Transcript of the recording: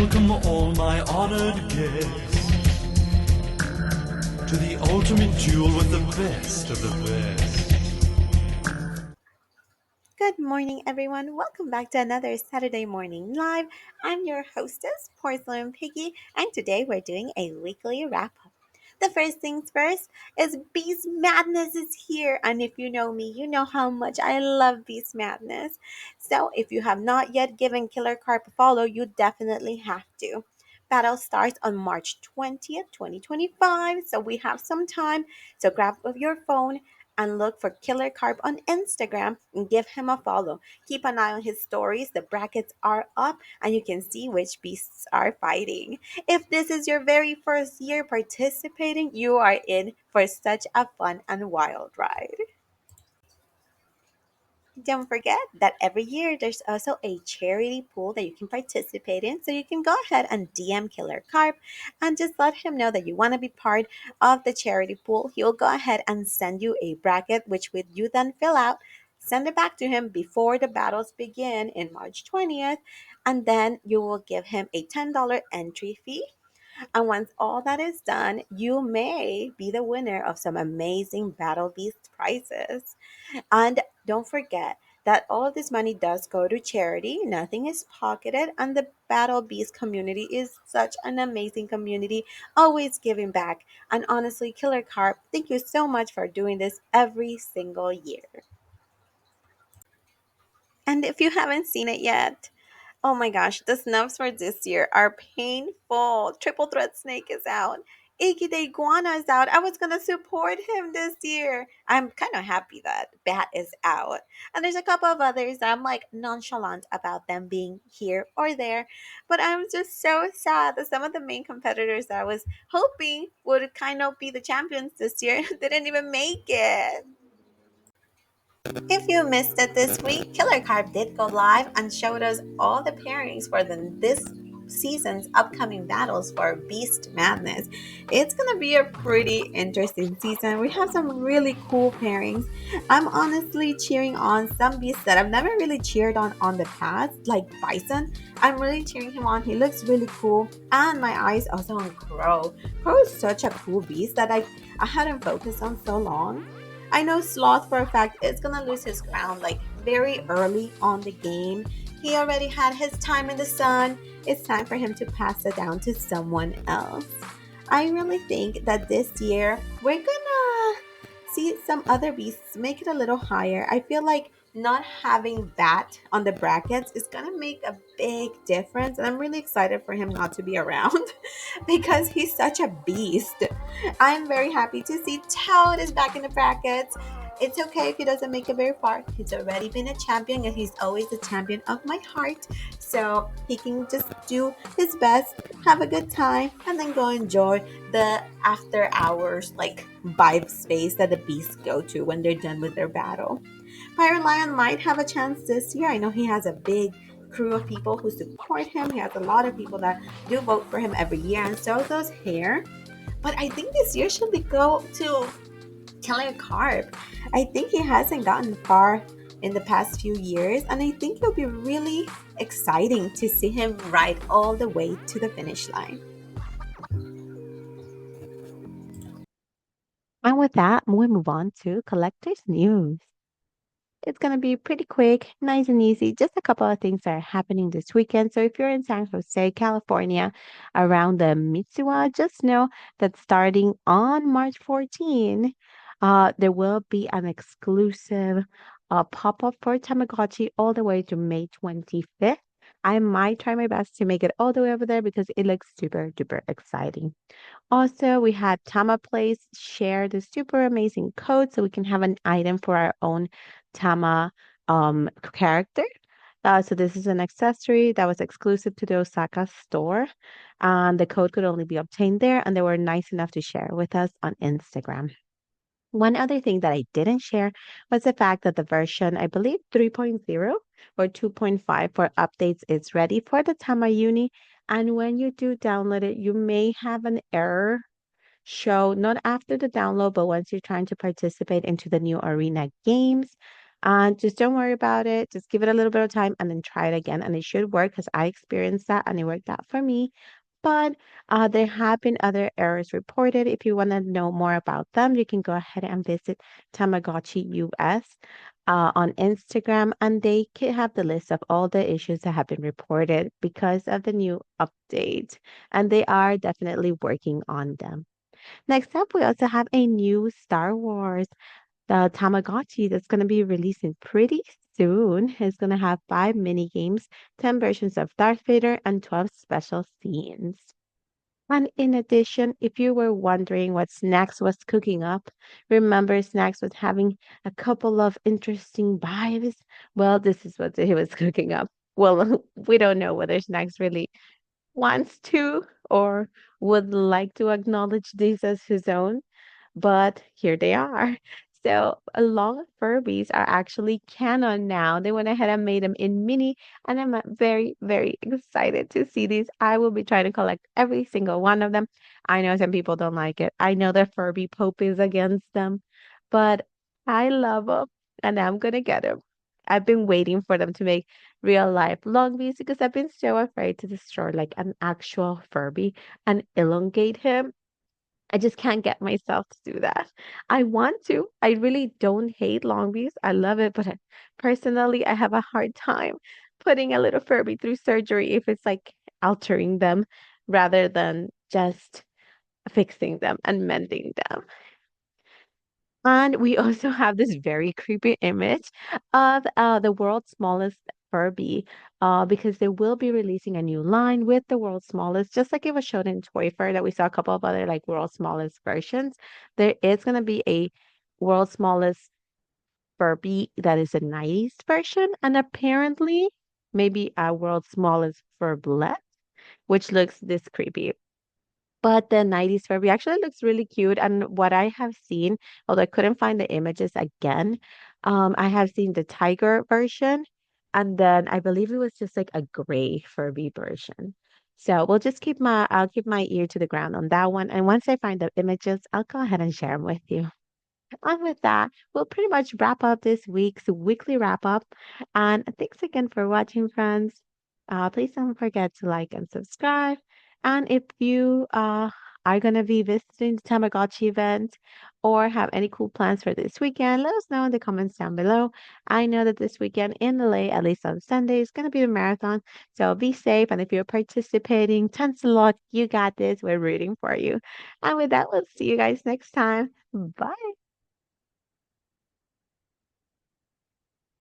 Welcome all my honored guests to the ultimate duel with the best of the best. Good morning, everyone. Welcome back to another Saturday Morning Live. I'm your hostess, Porcelain Piggy, and today we're doing a weekly wrap up. The first things first is Beast Madness is here, and if you know me, you know how much I love Beast Madness. So if you have not yet given Killer Carp a follow, you definitely have to. Battle starts on March 20th, 2025, so we have some time. So grab up your phone and look for Killer Carp on Instagram and give him a follow. Keep an eye on his stories. The brackets are up and you can see which beasts are fighting. If this is your very first year participating, you are in for such a fun and wild ride. Don't forget that every year there's also a charity pool that you can participate in. So you can go ahead and DM Killer Carp and just let him know that you want to be part of the charity pool. He'll go ahead and send you a bracket, which would you then fill out, send it back to him before the battles begin in March 20th, and then you will give him a $10 entry fee. And once all that is done, you may be the winner of some amazing Battle Beast prizes. And don't forget that all of this money does go to charity. Nothing is pocketed. And the Battle Beast community is such an amazing community, always giving back. And honestly, Killer Carp, thank you so much for doing this every single year. And if you haven't seen it yet, oh my gosh, the snubs for this year are painful. Triple Threat Snake is out. Iggy the Iguana is out. I was gonna support him this year. I'm kind of happy that Bat is out. And there's a couple of others that I'm like nonchalant about them being here or there. But I'm just so sad that some of the main competitors that I was hoping would kind of be the champions this year didn't even make it. If you missed it this week, Killer Carp did go live and showed us all the pairings for this season's upcoming battles for Beast Madness. It's gonna be a pretty interesting season. We have some really cool pairings. I'm honestly cheering on some beasts that I've never really cheered on the past, like Bison. I'm really cheering him on. He looks really cool. And my eyes also on Crow. Crow is such a cool beast that I hadn't focused on so long. I know Sloth for a fact is gonna lose his crown like very early on the game. He already had his time in the sun. It's time for him to pass it down to someone else. I really think that this year we're gonna see some other beasts make it a little higher. I feel like not having that on the brackets is gonna make a big difference, and I'm really excited for him not to be around because he's such a beast. I'm very happy to see Toad is back in the brackets. It's okay if he doesn't make it very far. He's already been a champion and he's always the champion of my heart. So he can just do his best, have a good time, and then go enjoy the after hours like vibe space that the beasts go to when they're done with their battle. Pirate Lion might have a chance this year. I know he has a big crew of people who support him. He has a lot of people that do vote for him every year, and so does Hair. But I think this year should be go to Killer Carp. I think he hasn't gotten far in the past few years, and I think it'll be really exciting to see him ride all the way to the finish line. And with that, we move on to collector's news. It's going to be pretty quick, nice and easy. Just a couple of things that are happening this weekend. So if you're in San Jose, California, around the Mitsuwa, just know that starting on March 14, there will be an exclusive pop-up for Tamagotchi all the way to May 25th. I might try my best to make it all the way over there because it looks super duper exciting. Also, we had Tama Place share the super amazing code so we can have an item for our own Tama character. So this is an accessory that was exclusive to the Osaka store, and the code could only be obtained there, and they were nice enough to share with us on Instagram. One other thing that I didn't share was the fact that the version, I believe 3.0 or 2.5 for updates is ready for the Tama Uni. And when you do download it, you may have an error show not after the download, but once you're trying to participate into the new arena games. And just don't worry about it. Just give it a little bit of time and then try it again. And it should work because I experienced that and it worked out for me. But there have been other errors reported. If you want to know more about them, you can go ahead and visit Tamagotchi US on Instagram, and they can have the list of all the issues that have been reported because of the new update. And they are definitely working on them. Next up, we also have a new Star Wars, the Tamagotchi, that's going to be releasing pretty soon. It's going to have 5 mini games, 10 versions of Darth Vader, and 12 special scenes. And in addition, if you were wondering what Snacks was cooking up, remember Snacks was having a couple of interesting vibes? Well, this is what he was cooking up. Well, we don't know whether Snacks really wants to or would like to acknowledge these as his own, but here they are. So, long Furbies are actually canon now. They went ahead and made them in mini, and I'm very, very excited to see these. I will be trying to collect every single one of them. I know some people don't like it. I know the Furby Pope is against them, but I love them, and I'm gonna get them. I've been waiting for them to make real life Longbees because I've been so afraid to destroy like an actual Furby and elongate him. I just can't get myself to do that. I want to. I really don't hate Longbees. I love it, but personally, I have a hard time putting a little Furby through surgery if it's like altering them rather than just fixing them and mending them. And we also have this very creepy image of the world's smallest Furby, because they will be releasing a new line with the world's smallest, just like it was shown in Toy Fair that we saw a couple of other like world's smallest versions. There is going to be a world's smallest Furby that is a 90s version, and apparently maybe a world's smallest Furblet, which looks this creepy. But the 90s Furby actually looks really cute. And what I have seen, although I couldn't find the images again, I have seen the tiger version. And then I believe it was just like a gray Furby version. So I'll keep my ear to the ground on that one. And once I find the images, I'll go ahead and share them with you. And with that, we'll pretty much wrap up this week's weekly wrap up. And thanks again for watching, friends. Please don't forget to like and subscribe. And if you are going to be visiting the Tamagotchi event or have any cool plans for this weekend, let us know in the comments down below. I know that this weekend in LA, at least on Sunday, is going to be a marathon. So be safe. And if you're participating, thanks a lot. You got this. We're rooting for you. And with that, we'll see you guys next time. Bye.